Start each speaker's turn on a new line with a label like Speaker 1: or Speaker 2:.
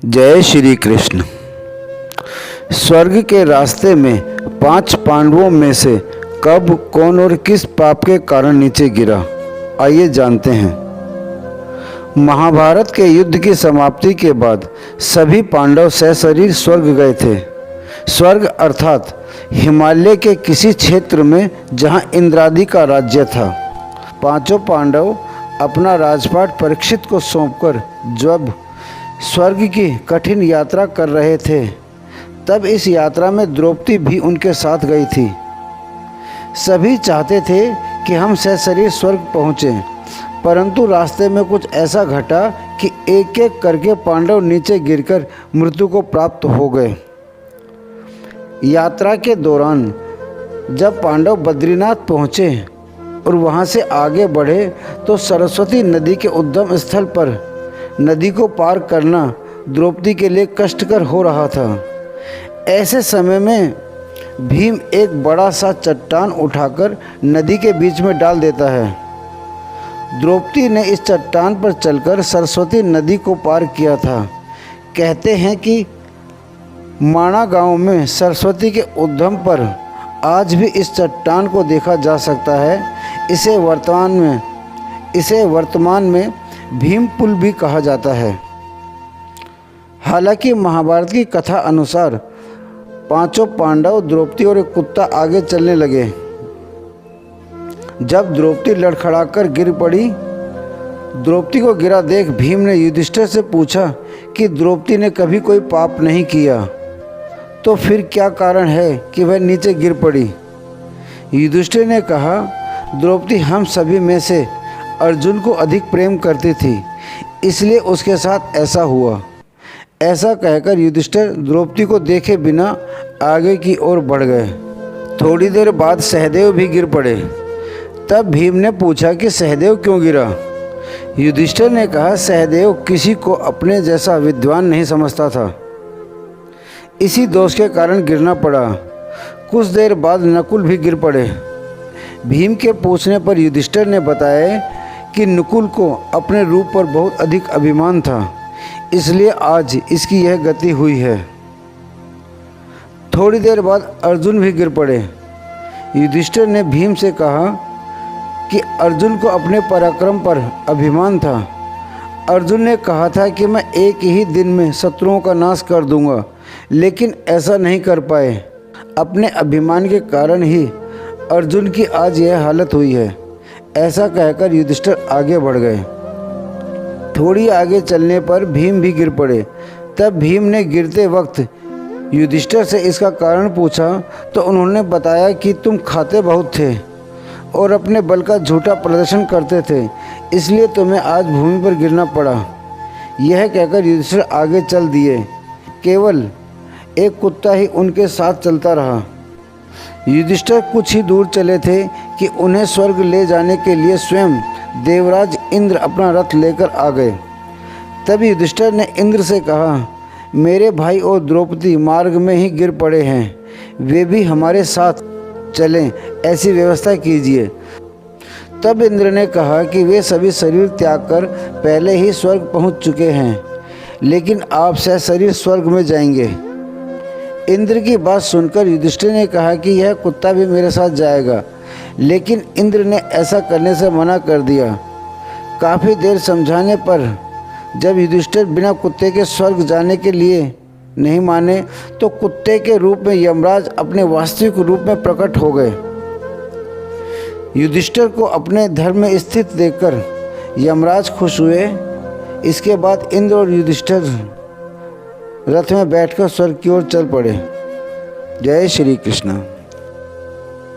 Speaker 1: जय श्री कृष्ण। स्वर्ग के रास्ते में 5 पांडवों में से कब, कौन और किस पाप के कारण नीचे गिरा, आइए जानते हैं। महाभारत के युद्ध की समाप्ति के बाद सभी पांडव सशरीर स्वर्ग गए थे। स्वर्ग अर्थात हिमालय के किसी क्षेत्र में जहां इंद्रादि का राज्य था। 5 पांडव अपना राजपाट परीक्षित को सौंपकर जब स्वर्ग की कठिन यात्रा कर रहे थे, तब इस यात्रा में द्रौपदी भी उनके साथ गई थी। सभी चाहते थे कि हम सशरीर स्वर्ग पहुँचें, परंतु रास्ते में कुछ ऐसा घटा कि एक एक करके पांडव नीचे गिरकर मृत्यु को प्राप्त हो गए। यात्रा के दौरान जब पांडव बद्रीनाथ पहुँचे और वहाँ से आगे बढ़े तो सरस्वती नदी के उद्गम स्थल पर नदी को पार करना द्रौपदी के लिए कष्टकर हो रहा था। ऐसे समय में भीम एक बड़ा सा चट्टान उठाकर नदी के बीच में डाल देता है। द्रौपदी ने इस चट्टान पर चलकर सरस्वती नदी को पार किया था। कहते हैं कि माणा गांव में सरस्वती के उद्गम पर आज भी इस चट्टान को देखा जा सकता है। इसे वर्तमान में भीम पुल भी कहा जाता है। हालांकि महाभारत की कथा अनुसार 5 पांडव, द्रौपदी और एक कुत्ता आगे चलने लगे। जब द्रौपदी लड़खड़ाकर गिर पड़ी, द्रौपदी को गिरा देख भीम ने युधिष्ठिर से पूछा कि द्रौपदी ने कभी कोई पाप नहीं किया, तो फिर क्या कारण है कि वह नीचे गिर पड़ी। युधिष्ठिर ने कहा, द्रौपदी हम सभी में से अर्जुन को अधिक प्रेम करती थी, इसलिए उसके साथ ऐसा हुआ। ऐसा कहकर युधिष्ठिर द्रौपदी को देखे बिना आगे की ओर बढ़ गए। थोड़ी देर बाद सहदेव भी गिर पड़े। तब भीम ने पूछा कि सहदेव क्यों गिरा। युधिष्ठिर ने कहा, सहदेव किसी को अपने जैसा विद्वान नहीं समझता था, इसी दोष के कारण गिरना पड़ा। कुछ देर बाद नकुल भी गिर पड़े। भीम के पूछने पर युधिष्ठिर ने बताया कि नकुल को अपने रूप पर बहुत अधिक अभिमान था, इसलिए आज इसकी यह गति हुई है। थोड़ी देर बाद अर्जुन भी गिर पड़े। युधिष्ठिर ने भीम से कहा कि अर्जुन को अपने पराक्रम पर अभिमान था। अर्जुन ने कहा था कि मैं एक ही दिन में शत्रुओं का नाश कर दूंगा, लेकिन ऐसा नहीं कर पाए। अपने अभिमान के कारण ही अर्जुन की आज यह हालत हुई है। ऐसा कहकर युधिष्ठिर आगे बढ़ गए। थोड़ी आगे चलने पर भीम भी गिर पड़े। तब भीम ने गिरते वक्त युधिष्ठिर से इसका कारण पूछा, तो उन्होंने बताया कि तुम खाते बहुत थे और अपने बल का झूठा प्रदर्शन करते थे, इसलिए तुम्हें आज भूमि पर गिरना पड़ा। यह कहकर युधिष्ठिर आगे चल दिए। केवल एक कुत्ता ही उनके साथ चलता रहा। युधिष्ठिर कुछ ही दूर चले थे कि उन्हें स्वर्ग ले जाने के लिए स्वयं देवराज इंद्र अपना रथ लेकर आ गए। तब युधिष्ठिर ने इंद्र से कहा, मेरे भाई और द्रौपदी मार्ग में ही गिर पड़े हैं, वे भी हमारे साथ चलें, ऐसी व्यवस्था कीजिए। तब इंद्र ने कहा कि वे सभी शरीर त्याग कर पहले ही स्वर्ग पहुंच चुके हैं, लेकिन आप सशरीर स्वर्ग में जाएंगे। इंद्र की बात सुनकर युधिष्ठिर ने कहा कि यह कुत्ता भी मेरे साथ जाएगा, लेकिन इंद्र ने ऐसा करने से मना कर दिया। काफ़ी देर समझाने पर जब युधिष्ठिर बिना कुत्ते के स्वर्ग जाने के लिए नहीं माने, तो कुत्ते के रूप में यमराज अपने वास्तविक रूप में प्रकट हो गए। युधिष्ठिर को अपने धर्म में स्थित देखकर यमराज खुश हुए। इसके बाद इंद्र और युधिष्ठिर रथ में बैठकर स्वर्ग की ओर चल पड़े। जय श्री कृष्ण।